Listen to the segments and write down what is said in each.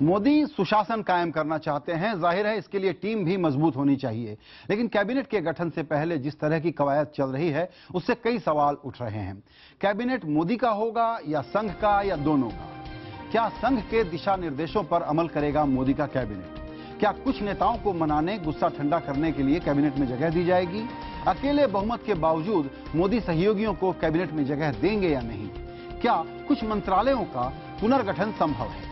मोदी सुशासन कायम करना चाहते हैं, जाहिर है इसके लिए टीम भी मजबूत होनी चाहिए। लेकिन कैबिनेट के गठन से पहले जिस तरह की कवायद चल रही है उससे कई सवाल उठ रहे हैं। कैबिनेट मोदी का होगा या संघ का या दोनों का? क्या संघ के दिशा निर्देशों पर अमल करेगा मोदी का कैबिनेट? क्या कुछ नेताओं को मनाने, गुस्सा ठंडा करने के लिए कैबिनेट में जगह दी जाएगी? अकेले बहुमत के बावजूद मोदी सहयोगियों को कैबिनेट में जगह देंगे या नहीं? क्या कुछ मंत्रालयों का पुनर्गठन संभव है?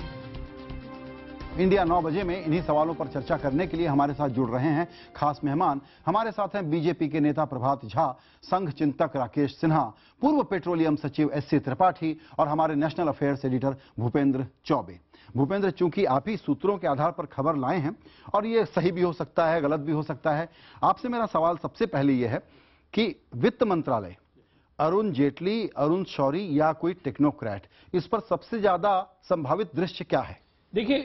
इंडिया 9 बजे में इन्हीं सवालों पर चर्चा करने के लिए हमारे साथ जुड़ रहे हैं खास मेहमान। हमारे साथ हैं बीजेपी के नेता प्रभात झा, संघ चिंतक राकेश सिन्हा, पूर्व पेट्रोलियम सचिव एससी त्रिपाठी और हमारे national affairs editor Bhupendra Choubey. Bhupendra, चूंकि आप ही सूत्रों के आधार पर खबर लाए हैं और ये सही भी हो सकता है, गलत भी हो सकता है, आपसे मेरा सवाल सबसे पहले यह है कि वित्त मंत्रालय, अरुण जेटली, अरुण शौरी या कोई टेक्नोक्रेट, इस पर सबसे ज्यादा संभावित दृश्य क्या है? देखिए,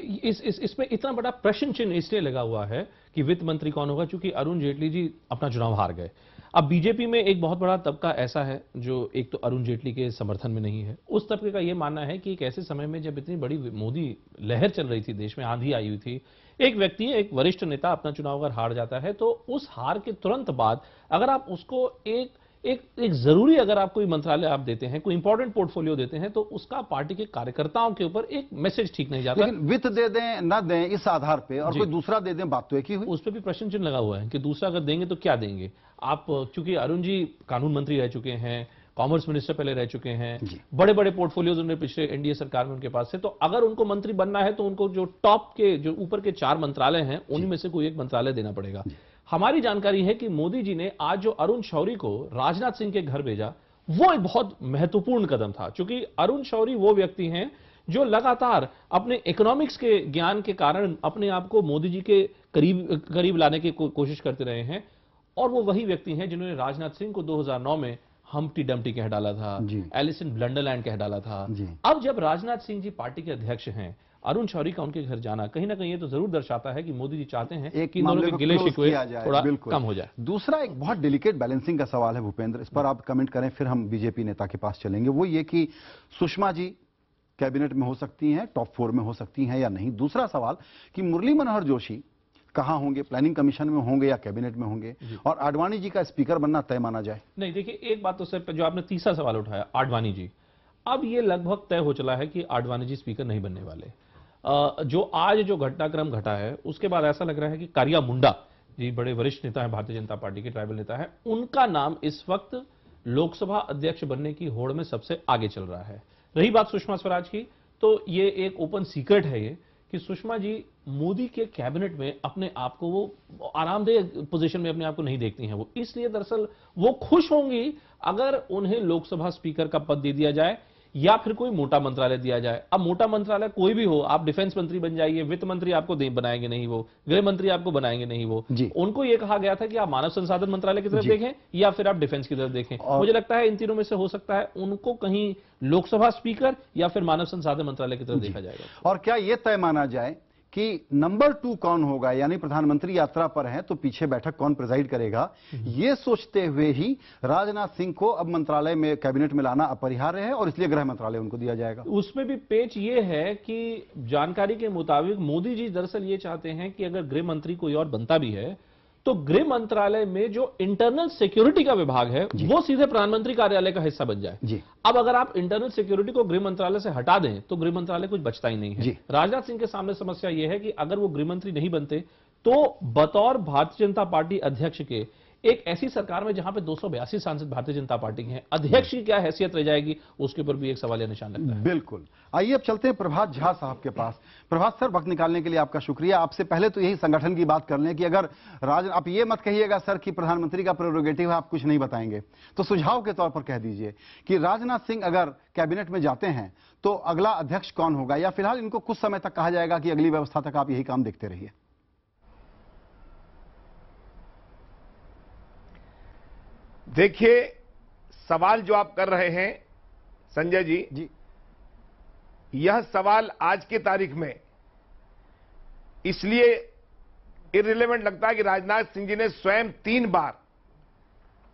इसमें इतना बड़ा प्रश्न चिन्ह इसलिए लगा हुआ है कि वित्त मंत्री कौन होगा, क्योंकि अरुण जेटली जी अपना चुनाव हार गए। अब बीजेपी में एक बहुत बड़ा तबका ऐसा है जो एक तो अरुण जेटली के समर्थन में नहीं है। उस तबके का यह मानना है कि एक ऐसे समय में जब इतनी बड़ी मोदी लहर चल रही थी, देश में आंधी आई हुई थी, एक व्यक्ति, एक वरिष्ठ नेता अपना चुनाव अगर हार जाता है तो उस हार के तुरंत बाद अगर आप उसको एक जरूरी, अगर आप कोई मंत्रालय आप देते हैं, कोई इंपॉर्टेंट पोर्टफोलियो देते हैं, तो उसका पार्टी के कार्यकर्ताओं के ऊपर एक मैसेज ठीक नहीं जाता। लेकिन वित्त दे दें ना दें इस आधार पे और कोई दूसरा दे दें, बात तो एक ही हुई। उस पर भी प्रश्न चिन्ह लगा हुआ है कि दूसरा अगर देंगे तो क्या देंगे आप, क्योंकि अरुण जी कानून मंत्री रह चुके हैं, कॉमर्स मिनिस्टर पहले रह चुके हैं, बड़े बड़े पोर्टफोलियोज उन्होंने पिछले एनडीए सरकार में उनके पास से, तो अगर उनको मंत्री बनना है तो उनको जो टॉप के, जो ऊपर के 4 मंत्रालय हैं, उन्हीं में से कोई एक मंत्रालय देना पड़ेगा। हमारी जानकारी है कि मोदी जी ने आज जो अरुण शौरी को राजनाथ सिंह के घर भेजा, वो एक बहुत महत्वपूर्ण कदम था, क्योंकि अरुण शौरी वो व्यक्ति हैं जो लगातार अपने इकोनॉमिक्स के ज्ञान के कारण अपने आप को मोदी जी के करीब लाने की कोशिश करते रहे हैं। और वो वही व्यक्ति हैं जिन्होंने राजनाथ सिंह को 2009 में हम्प्टी डम्प्टी कह डाला था, एलिस इन ब्लंडरलैंड कह डाला था। अब जब राजनाथ सिंह जी पार्टी के अध्यक्ष हैं, अरुण शौरी का उनके घर जाना कहीं ना कहीं ये तो जरूर दर्शाता है कि मोदी जी चाहते हैं कि इन दोनों के गिले शिकवे थोड़ा कम हो जाए। दूसरा एक बहुत डेलिकेट बैलेंसिंग का सवाल है भूपेंद्र, इस पर आप कमेंट करें, फिर हम बीजेपी नेता के पास चलेंगे। वो ये कि सुषमा जी कैबिनेट में हो सकती हैं, टॉप 4 में हो सकती हैं या नहीं। दूसरा सवाल कि मुरली मनोहर जोशी कहां होंगे, प्लानिंग कमीशन में होंगे या कैबिनेट में होंगे, और आडवाणी जी का स्पीकर बनना तय माना जाए? नहीं, देखिए, एक बात तो सर, जो आपने तीसरा सवाल उठाया, आडवाणी जी, अब ये लगभग तय हो चला है कि आडवाणी जी स्पीकर नहीं बनने वाले। जो आज जो घटनाक्रम घटा है उसके बाद ऐसा लग रहा है कि कारिया मुंडा जी, बड़े वरिष्ठ नेता हैं, भारतीय जनता पार्टी के ट्राइबल नेता है, उनका नाम इस वक्त लोकसभा अध्यक्ष बनने की होड़ में सबसे आगे चल रहा है। रही बात सुषमा स्वराज की, तो ये एक ओपन सीक्रेट है ये कि सुषमा जी मोदी के कैबिनेट में अपने आप को, वो आरामदेह पोजीशन में अपने आप को नहीं देखती हैं। वो इसलिए दरअसल वो खुश होंगी अगर उन्हें लोकसभा स्पीकर का पद दे दिया जाए या फिर कोई मोटा मंत्रालय दिया जाए। अब मोटा मंत्रालय कोई भी हो, आप डिफेंस मंत्री बन जाइए, वित्त मंत्री आपको बनाएंगे नहीं वो, गृह मंत्री आपको बनाएंगे नहीं वो। उनको ये कहा गया था कि आप मानव संसाधन मंत्रालय की तरफ देखें या फिर आप डिफेंस की तरफ देखें। मुझे लगता है इन तीनों में से हो सकता है उनको कहीं लोकसभा स्पीकर या फिर मानव संसाधन मंत्रालय की तरफ देखा जाएगा। और क्या यह तय माना जाए कि नंबर 2 कौन होगा, यानी प्रधानमंत्री यात्रा पर हैं तो पीछे बैठक कौन प्रेजाइड करेगा, यह सोचते हुए ही राजनाथ सिंह को अब मंत्रालय में, कैबिनेट में लाना अपरिहार्य है और इसलिए गृह मंत्रालय उनको दिया जाएगा? उसमें भी पेच ये है कि जानकारी के मुताबिक मोदी जी दरअसल ये चाहते हैं कि अगर गृह मंत्री कोई और बनता भी है तो गृह मंत्रालय में जो इंटरनल सिक्योरिटी का विभाग है वो सीधे प्रधानमंत्री कार्यालय का हिस्सा बन जाए। अब अगर आप इंटरनल सिक्योरिटी को गृह मंत्रालय से हटा दें तो गृह मंत्रालय कुछ बचता ही नहीं है। राजनाथ सिंह के सामने समस्या यह है कि अगर वो गृह मंत्री नहीं बनते तो बतौर भारतीय जनता पार्टी अध्यक्ष के एक ऐसी सरकार में जहां पे 282 सांसद भारतीय जनता पार्टी के हैं, अध्यक्ष की क्या हैसियत रह जाएगी, उसके ऊपर भी एक सवालिया निशान लगता है। बिल्कुल। आइए अब चलते हैं प्रभात झा साहब के पास। प्रभात सर, वक्त निकालने के लिए आपका शुक्रिया। आपसे पहले तो यही संगठन की बात कर लें कि अगर आप ये मत कहिएगा सर कि प्रधानमंत्री का प्रेरोगेटिव है, आप कुछ नहीं बताएंगे, तो सुझाव के तौर पर कह दीजिए कि राजनाथ सिंह अगर कैबिनेट में जाते हैं तो अगला अध्यक्ष कौन होगा, या फिलहाल इनको कुछ समय तक कहा जाएगा कि अगली व्यवस्था तक आप यही काम देखते रहिए? देखिए, सवाल जो आप कर रहे हैं संजय जी, यह सवाल आज की तारीख में इसलिए इररिलेवेंट लगता है कि राजनाथ सिंह जी ने स्वयं 3 बार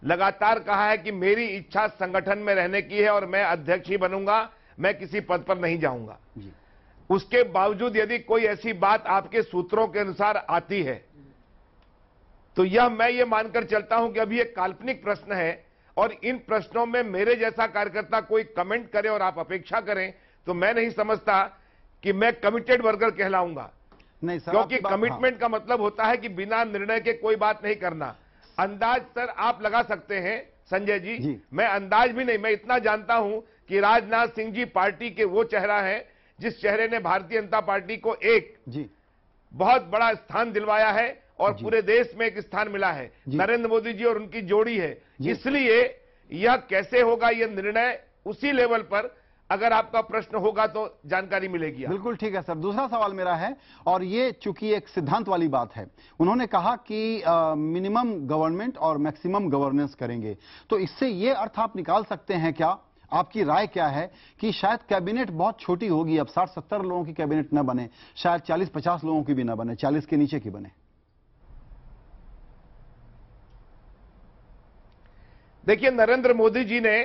लगातार कहा है कि मेरी इच्छा संगठन में रहने की है और मैं अध्यक्ष ही बनूंगा, मैं किसी पद पर नहीं जाऊंगा। उसके बावजूद यदि कोई ऐसी बात आपके सूत्रों के अनुसार आती है तो यह मैं ये मानकर चलता हूं कि अभी एक काल्पनिक प्रश्न है और इन प्रश्नों में मेरे जैसा कार्यकर्ता कोई कमेंट करे और आप अपेक्षा करें तो मैं नहीं समझता कि मैं कमिटेड वर्कर कहलाऊंगा। नहीं सर, क्योंकि कमिटमेंट का मतलब होता है कि बिना निर्णय के कोई बात नहीं करना। अंदाज सर आप लगा सकते हैं संजय जी, मैं अंदाज भी नहीं, मैं इतना जानता हूं कि राजनाथ सिंह जी पार्टी के वो चेहरा है जिस चेहरे ने भारतीय जनता पार्टी को एक बहुत बड़ा स्थान दिलवाया है और पूरे देश में एक स्थान मिला है। नरेंद्र मोदी जी और उनकी जोड़ी है, इसलिए यह कैसे होगा यह निर्णय उसी लेवल पर अगर आपका प्रश्न होगा तो जानकारी मिलेगी। बिल्कुल ठीक है सर। दूसरा सवाल मेरा है, और ये चूंकि एक सिद्धांत वाली बात है, उन्होंने कहा कि मिनिमम गवर्नमेंट और मैक्सिमम गवर्नेंस करेंगे, तो इससे ये अर्थ आप निकाल सकते हैं क्या, आपकी राय क्या है कि शायद कैबिनेट बहुत छोटी होगी, अब 60-70 लोगों की कैबिनेट न बने, शायद 40-50 लोगों की भी न बने, 40 के नीचे की बने? देखिए, नरेंद्र मोदी जी ने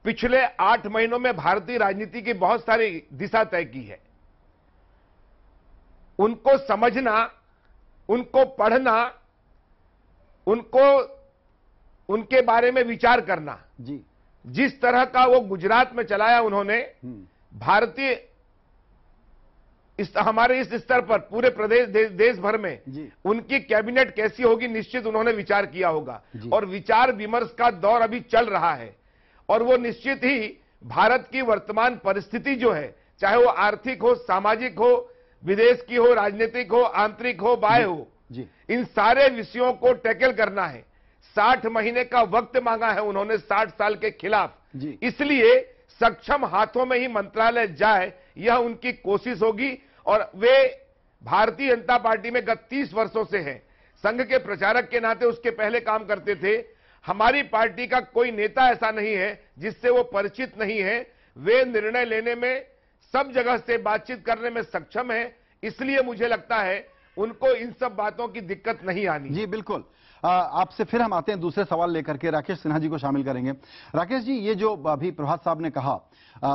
पिछले 8 महीनों में भारतीय राजनीति की बहुत सारी दिशा तय की है। उनको समझना, उनको पढ़ना, उनको उनके बारे में विचार करना, जिस तरह का वो गुजरात में चलाया उन्होंने, भारतीय हमारे इस स्तर पर पूरे प्रदेश देश भर में उनकी कैबिनेट कैसी होगी निश्चित उन्होंने विचार किया होगा और विचार विमर्श का दौर अभी चल रहा है और वो निश्चित ही भारत की वर्तमान परिस्थिति जो है, चाहे वो आर्थिक हो, सामाजिक हो, विदेश की हो, राजनीतिक हो, आंतरिक हो, बाह्य हो, इन सारे विषयों को टैकल करना है। 60 महीने का वक्त मांगा है उन्होंने 60 साल के खिलाफ, इसलिए सक्षम हाथों में ही मंत्रालय जाए यह उनकी कोशिश होगी और वे भारतीय जनता पार्टी में गत 30 वर्षों से हैं, संघ के प्रचारक के नाते उसके पहले काम करते थे। हमारी पार्टी का कोई नेता ऐसा नहीं है जिससे वो परिचित नहीं है। वे निर्णय लेने में, सब जगह से बातचीत करने में सक्षम है, इसलिए मुझे लगता है उनको इन सब बातों की दिक्कत नहीं आनी। जी बिल्कुल। आपसे फिर हम आते हैं दूसरे सवाल लेकर के, राकेश सिन्हा जी को शामिल करेंगे। राकेश जी, ये जो अभी प्रभात साहब ने कहा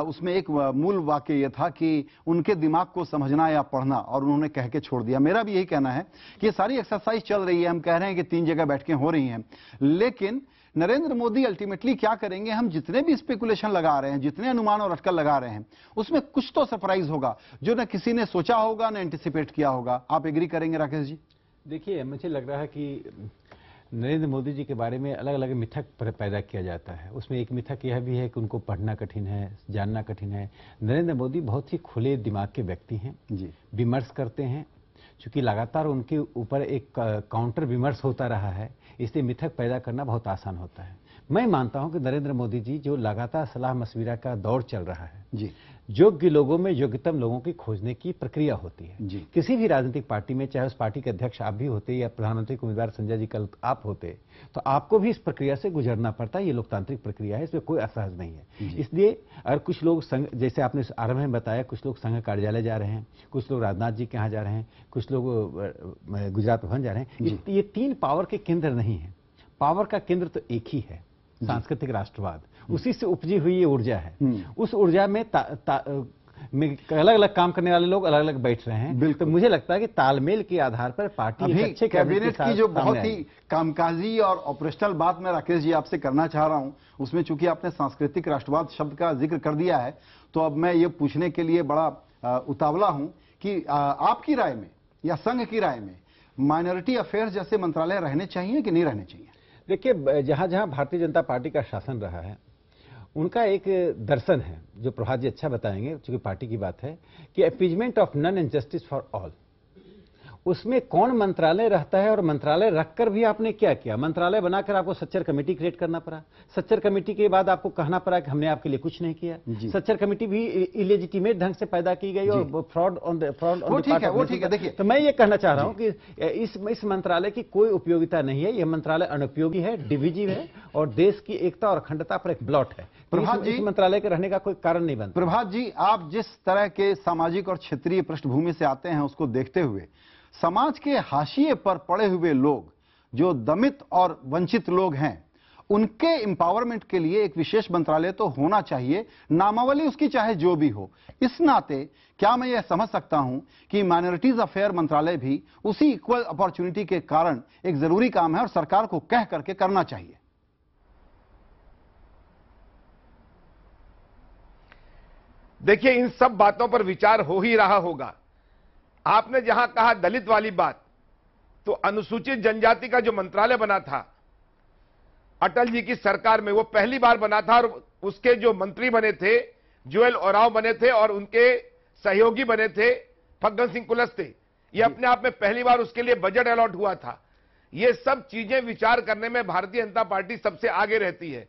उसमें एक मूल वाक्य ये था कि उनके दिमाग को समझना या पढ़ना, और उन्होंने कह के छोड़ दिया। मेरा भी यही कहना है कि ये सारी एक्सरसाइज चल रही है, हम कह रहे हैं कि 3 जगह बैठकें हो रही हैं, लेकिन नरेंद्र मोदी अल्टीमेटली क्या करेंगे? हम जितने भी स्पेकुलेशन लगा रहे हैं, जितने अनुमान और अटकल लगा रहे हैं, उसमें कुछ तो सरप्राइज होगा जो न किसी ने सोचा होगा, न एंटिसिपेट किया होगा। आप एग्री करेंगे राकेश जी? देखिए, मुझे लग रहा है कि नरेंद्र मोदी जी के बारे में अलग अलग मिथक पैदा किया जाता है। उसमें एक मिथक यह भी है कि उनको पढ़ना कठिन है, जानना कठिन है। नरेंद्र मोदी बहुत ही खुले दिमाग के व्यक्ति हैं, विमर्श करते हैं। चूंकि लगातार उनके ऊपर एक काउंटर विमर्श होता रहा है, इसलिए मिथक पैदा करना बहुत आसान होता है। मैं मानता हूं कि नरेंद्र मोदी जी जो लगातार सलाह मशविरा का दौर चल रहा है, योग्य लोगों में योग्यतम लोगों की खोजने की प्रक्रिया होती है। किसी भी राजनीतिक पार्टी में, चाहे उस पार्टी के अध्यक्ष आप भी होते या प्रधानमंत्री के उम्मीदवार संजय जी कल आप होते, तो आपको भी इस प्रक्रिया से गुजरना पड़ता है। ये लोकतांत्रिक प्रक्रिया है, इसमें कोई असहज नहीं है। इसलिए अगर कुछ लोग संघ, जैसे आपने आरंभ में बताया, कुछ लोग संघ कार्यालय जा रहे हैं, कुछ लोग राजनाथ जी के यहाँ जा रहे हैं, कुछ लोग गुजरात भवन जा रहे हैं, ये 3 पावर के केंद्र नहीं है। पावर का केंद्र तो एक ही है, सांस्कृतिक राष्ट्रवाद। उसी से उपजी हुई ये ऊर्जा है। उस ऊर्जा में अलग अलग काम करने वाले लोग अलग अलग बैठ रहे हैं। तो मुझे लगता है कि तालमेल के आधार पर पार्टी अच्छे कैबिनेट की जो बहुत ही कामकाजी और ऑपरेशनल बात मैं राकेश जी आपसे करना चाह रहा हूं, उसमें चूंकि आपने सांस्कृतिक राष्ट्रवाद शब्द का जिक्र कर दिया है, तो अब मैं ये पूछने के लिए बड़ा उतावला हूं कि आपकी राय में या संघ की राय में माइनॉरिटी अफेयर्स जैसे मंत्रालय रहने चाहिए कि नहीं रहने चाहिए? देखिए, जहां जहां भारतीय जनता पार्टी का शासन रहा है, उनका एक दर्शन है जो प्रभात जी अच्छा बताएंगे, चूंकि पार्टी की बात है, कि appeasement of none and justice for all. उसमें कौन मंत्रालय रहता है और मंत्रालय रखकर भी आपने क्या किया? मंत्रालय बनाकर आपको सच्चर कमेटी क्रिएट करना पड़ा। सच्चर कमेटी के बाद आपको कहना पड़ा कि हमने आपके लिए कुछ नहीं किया। सच्चर कमेटी भी इलेजिटिमेट ढंग से पैदा की गई और फ्रॉड ऑन वो ठीक है। देखिए, तो मैं ये कहना चाह रहा हूं कि इस मंत्रालय की कोई उपयोगिता नहीं है। यह मंत्रालय अनुपयोगी है, डिविजिव है और देश की एकता और अखंडता पर एक ब्लॉट है। प्रभात जी, इस मंत्रालय के रहने का कोई कारण नहीं बनता। प्रभात जी, आप जिस तरह के सामाजिक और क्षेत्रीय पृष्ठभूमि से आते हैं, उसको देखते हुए समाज के हाशिए पर पड़े हुए लोग, जो दमित और वंचित लोग हैं, उनके एम्पावरमेंट के लिए एक विशेष मंत्रालय तो होना चाहिए, नामावली उसकी चाहे जो भी हो। इस नाते क्या मैं यह समझ सकता हूं कि माइनॉरिटीज अफेयर मंत्रालय भी उसी इक्वल अपॉर्चुनिटी के कारण एक जरूरी काम है और सरकार को कह करके करना चाहिए? देखिए, इन सब बातों पर विचार हो ही रहा होगा। आपने जहां कहा दलित वाली बात, तो अनुसूचित जनजाति का जो मंत्रालय बना था अटल जी की सरकार में, वो पहली बार बना था, और उसके जो मंत्री बने थे जुएल ओरांव बने थे और उनके सहयोगी बने थे फग्गन सिंह कुलस्ते। ये अपने आप में पहली बार उसके लिए बजट अलॉट हुआ था। ये सब चीजें विचार करने में भारतीय जनता पार्टी सबसे आगे रहती है,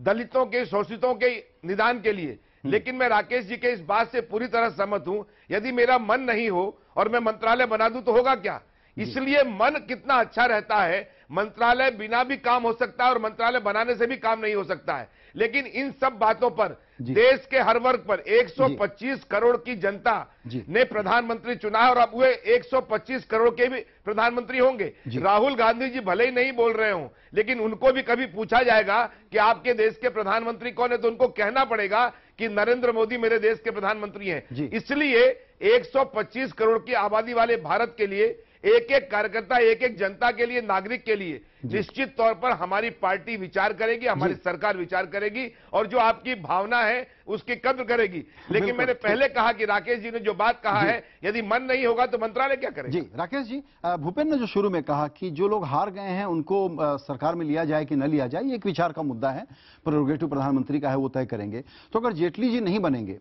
दलितों के, शोषितों के निदान के लिए। लेकिन मैं राकेश जी के इस बात से पूरी तरह सहमत हूं, यदि मेरा मन नहीं हो और मैं मंत्रालय बना दूं तो होगा क्या? इसलिए मन कितना अच्छा रहता है, मंत्रालय बिना भी काम हो सकता है और मंत्रालय बनाने से भी काम नहीं हो सकता है। लेकिन इन सब बातों पर देश के हर वर्ग पर 125 करोड़ की जनता ने प्रधानमंत्री चुना है और अब वे 125 करोड़ के भी प्रधानमंत्री होंगे। राहुल गांधी जी भले ही नहीं बोल रहे हों, लेकिन उनको भी कभी पूछा जाएगा कि आपके देश के प्रधानमंत्री कौन है, तो उनको कहना पड़ेगा कि नरेंद्र मोदी मेरे देश के प्रधानमंत्री हैं। इसलिए 125 करोड़ की आबादी वाले भारत के लिए, एक एक कार्यकर्ता, एक एक जनता के लिए, नागरिक के लिए निश्चित तौर पर हमारी पार्टी विचार करेगी, हमारी सरकार विचार करेगी और जो आपकी भावना है उसकी कद्र करेगी। लेकिन मैंने पहले कहा कि राकेश जी ने जो बात कहा है, यदि मन नहीं होगा तो मंत्रालय क्या करेगा? जी राकेश जी, भूपेंद्र ने जो शुरू में कहा कि जो लोग हार गए हैं उनको सरकार में लिया जाए कि न लिया जाए, ये एक विचार का मुद्दा है, प्रेरोगेटिव प्रधानमंत्री का है, वो तय करेंगे। तो अगर जेटली जी नहीं बनेंगे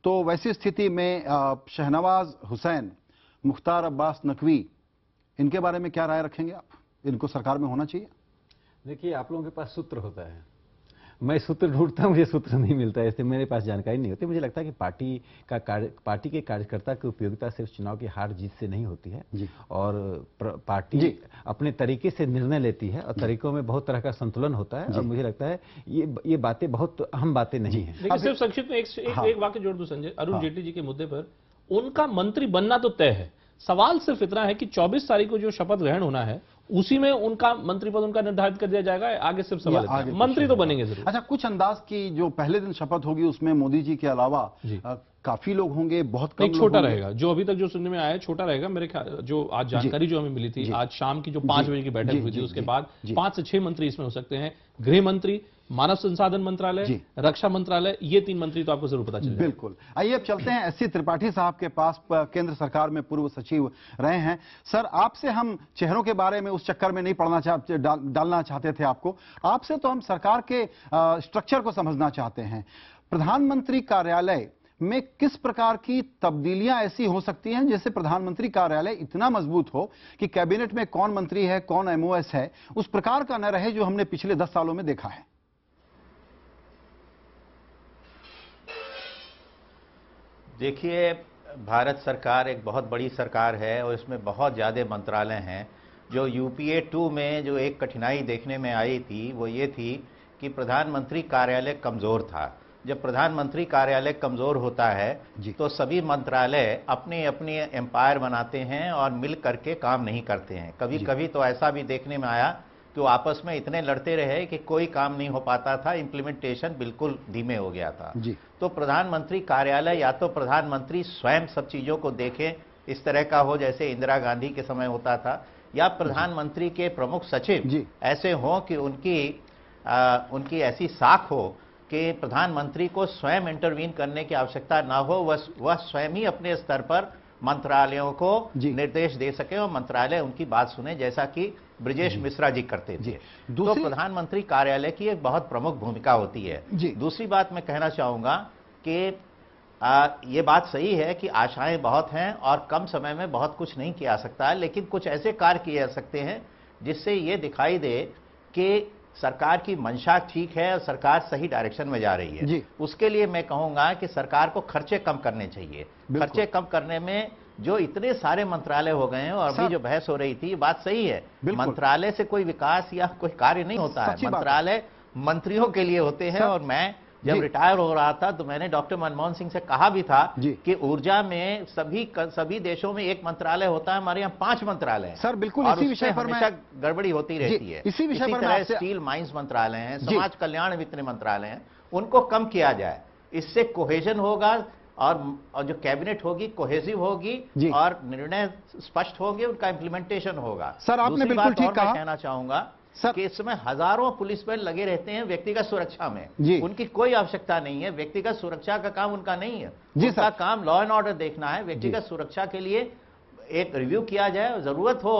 तो वैसी स्थिति में शहनवाज हुसैन, मुख्तार अब्बास नकवी, इनके बारे में क्या राय रखेंगे आप? इनको सरकार में होना चाहिए? देखिए, आप लोगों के पास सूत्र होता है, मैं सूत्र ढूंढता हूं, मुझे सूत्र नहीं मिलता है, इससे मेरे पास जानकारी नहीं होती। मुझे लगता है कि पार्टी के कार्यकर्ता की उपयोगिता सिर्फ चुनाव की हार जीत से नहीं होती है और पार्टी अपने तरीके से निर्णय लेती है और तरीकों में बहुत तरह का संतुलन होता है और मुझे लगता है ये बातें बहुत अहम बातें नहीं है। लेकिन सिर्फ संक्षिप्त में एक वाक्य जोड़ दूं संजय, अरुण जेटली जी के मुद्दे पर, उनका मंत्री बनना तो तय है, सवाल सिर्फ इतना है कि 24 तारीख को जो शपथ ग्रहण होना है उसी में उनका मंत्री पद उनका निर्धारित कर दिया जाएगा, आगे सिर्फ सवाल है, मंत्री तो बनेंगे जरूर। अच्छा, कुछ अंदाज की जो पहले दिन शपथ होगी उसमें मोदी जी के अलावा काफी लोग होंगे, बहुत कम लोग छोटा रहेगा, जो अभी तक जो सुनने में आया है छोटा रहेगा मेरे ख्याल। जो आज जानकारी जो हमें मिली थी, आज शाम की जो 5 बजे की बैठक हुई थी उसके बाद 5 से 6 मंत्री इसमें हो सकते हैं। गृह मंत्री, मानव संसाधन मंत्रालय, रक्षा मंत्रालय, ये 3 मंत्री तो आपको जरूर पता चलेगा। बिल्कुल। आइए अब चलते हैं एससी त्रिपाठी साहब के पास, केंद्र सरकार में पूर्व सचिव रहे हैं। सर, आपसे हम चेहरों के बारे में उस चक्कर में नहीं डालना चाहते थे आपको, आपसे तो हम सरकार के स्ट्रक्चर को समझना चाहते हैं। प्रधानमंत्री कार्यालय में किस प्रकार की तब्दीलियां ऐसी हो सकती हैं जिससे प्रधानमंत्री कार्यालय इतना मजबूत हो कि कैबिनेट में कौन मंत्री है, कौन एमओएस है, उस प्रकार का न रहे जो हमने पिछले 10 सालों में देखा है? देखिए, भारत सरकार एक बहुत बड़ी सरकार है और इसमें बहुत ज़्यादा मंत्रालय हैं। जो यूपीए 2 में जो एक कठिनाई देखने में आई थी वो ये थी कि प्रधानमंत्री कार्यालय कमज़ोर था। जब प्रधानमंत्री कार्यालय कमज़ोर होता है तो सभी मंत्रालय अपनी अपनी एम्पायर बनाते हैं और मिल करके काम नहीं करते हैं। कभी कभी तो ऐसा भी देखने में आया कि वो आपस में इतने लड़ते रहे कि कोई काम नहीं हो पाता था, इम्प्लीमेंटेशन बिल्कुल धीमे हो गया था। तो प्रधानमंत्री कार्यालय या तो प्रधानमंत्री स्वयं सब चीज़ों को देखें, इस तरह का हो जैसे इंदिरा गांधी के समय होता था, या प्रधानमंत्री के प्रमुख सचिव ऐसे हों कि उनकी ऐसी साख हो कि प्रधानमंत्री को स्वयं इंटरवीन करने की आवश्यकता ना हो, वह स्वयं ही अपने स्तर पर मंत्रालयों को निर्देश दे सके और मंत्रालय उनकी बात सुने, जैसा कि ब्रिजेश मिश्रा जी करते थे। तो प्रधानमंत्री कार्यालय की एक बहुत प्रमुख भूमिका होती है। दूसरी बात मैं कहना चाहूंगा कि ये बात सही है कि आशाएं बहुत हैं और कम समय में बहुत कुछ नहीं किया सकता है, लेकिन कुछ ऐसे कार्य किए जा सकते हैं जिससे ये दिखाई दे कि सरकार की मंशा ठीक है और सरकार सही डायरेक्शन में जा रही है। उसके लिए मैं कहूंगा कि सरकार को खर्चे कम करने चाहिए। खर्चे कम करने में जो इतने सारे मंत्रालय हो गए हैं और अभी जो बहस हो रही थी, ये बात सही है, मंत्रालय से कोई विकास या कोई कार्य नहीं होता है, मंत्रालय मंत्रियों के लिए होते हैं। और मैं जब रिटायर हो रहा था तो मैंने डॉक्टर मनमोहन सिंह से कहा भी था कि ऊर्जा में सभी देशों में एक मंत्रालय होता है, हमारे यहाँ 5 मंत्रालय हैं। सर बिल्कुल इसी विषय पर हमेशा गड़बड़ी होती रहती है। इसी विषय पर तरह स्टील माइंस मंत्रालय हैं, समाज कल्याण वित्त मंत्रालय हैं, उनको कम किया जाए। इससे कोहेजन होगा और जो कैबिनेट होगी कोहेसिव होगी और निर्णय स्पष्ट होंगे, उनका इंप्लीमेंटेशन होगा। सर आपने बिल्कुल ठीक कहा। कहना चाहूंगा कि इस समय हजारों पुलिसमैन लगे रहते हैं व्यक्तिगत सुरक्षा में, उनकी कोई आवश्यकता नहीं है। व्यक्तिगत सुरक्षा का काम उनका नहीं है, उनका काम लॉ एंड ऑर्डर देखना है। व्यक्तिगत सुरक्षा के लिए एक रिव्यू किया जाए, जरूरत हो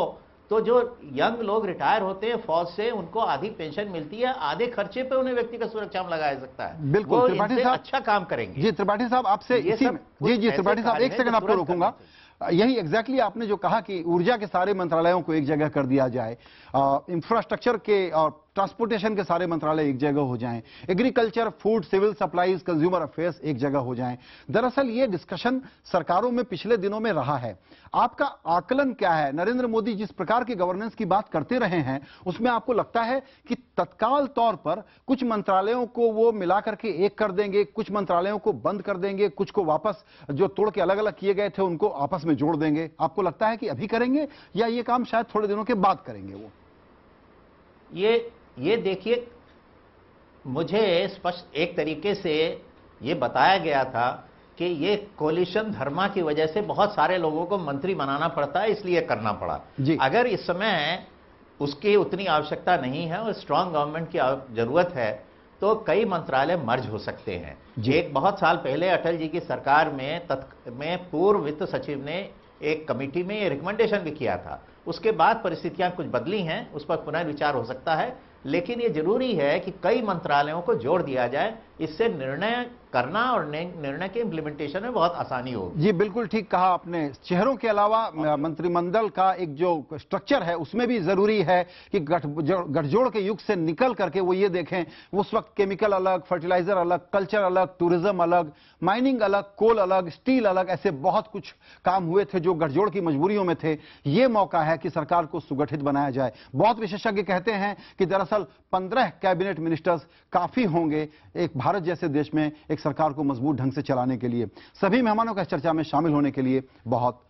तो जो यंग लोग रिटायर होते हैं फौज से, उनको आधी पेंशन मिलती है, आधे खर्चे पे उन्हें व्यक्तिगत सुरक्षा में लगाया सकता है। बिल्कुल त्रिपाठी साहब अच्छा काम करेंगे। जी त्रिपाठी साहब आपसे इसी जी त्रिपाठी साहब एक सेकंड आपको रोकूंगा। यही एग्जैक्टली आपने जो कहा कि ऊर्जा के सारे मंत्रालयों को एक जगह कर दिया जाए, इंफ्रास्ट्रक्चर के और ट्रांसपोर्टेशन के सारे मंत्रालय एक जगह हो जाएं, agriculture, food, civil supplies, consumer affairs एक जगह हो जाएं। दरअसल ये डिस्कशन सरकारों में पिछले दिनों में रहा है। आपका आकलन क्या है? नरेंद्र मोदी जिस प्रकार की गवर्नेंस की बात करते रहे हैं, उसमें आपको लगता है कि तत्काल तौर पर कुछ मंत्रालयों को वो मिला करके एक कर देंगे, कुछ मंत्रालयों को बंद कर देंगे, कुछ को वापस जो तोड़ के अलग अलग किए गए थे उनको आपस में जोड़ देंगे? आपको लगता है कि अभी करेंगे या ये काम शायद थोड़े दिनों के बाद करेंगे? वो ये देखिए, मुझे स्पष्ट एक तरीके से ये बताया गया था कि ये कोलिशन धर्मा की वजह से बहुत सारे लोगों को मंत्री बनाना पड़ता है, इसलिए करना पड़ा। अगर इस समय उसकी उतनी आवश्यकता नहीं है और स्ट्रांग गवर्नमेंट की जरूरत है तो कई मंत्रालय मर्ज हो सकते हैं। एक बहुत साल पहले अटल जी की सरकार में पूर्व वित्त सचिव ने एक कमेटी में ये रिकमेंडेशन भी किया था। उसके बाद परिस्थितियां कुछ बदली हैं, उस पर पुनर्विचार हो सकता है, लेकिन ये जरूरी है कि कई मंत्रालयों को जोड़ दिया जाए। इससे निर्णय करना और निर्णय के इंप्लीमेंटेशन में बहुत आसानी होगी। जी बिल्कुल ठीक कहा आपने। चेहरों के अलावा मंत्रिमंडल का एक जो स्ट्रक्चर है उसमें भी जरूरी है कि गठजोड़ के युग से निकल करके वो ये देखें, उस वक्त केमिकल अलग, फर्टिलाइजर अलग, कल्चर अलग, टूरिज्म अलग, माइनिंग अलग, कोल अलग, स्टील अलग, ऐसे बहुत कुछ काम हुए थे जो गठजोड़ की मजबूरियों में थे। ये मौका है कि सरकार को सुगठित बनाया जाए। बहुत विशेषज्ञ कहते हैं कि दरअसल 15 कैबिनेट मिनिस्टर्स काफी होंगे एक भारत जैसे देश में एक सरकार को मजबूत ढंग से चलाने के लिए। सभी मेहमानों का इस चर्चा में शामिल होने के लिए बहुत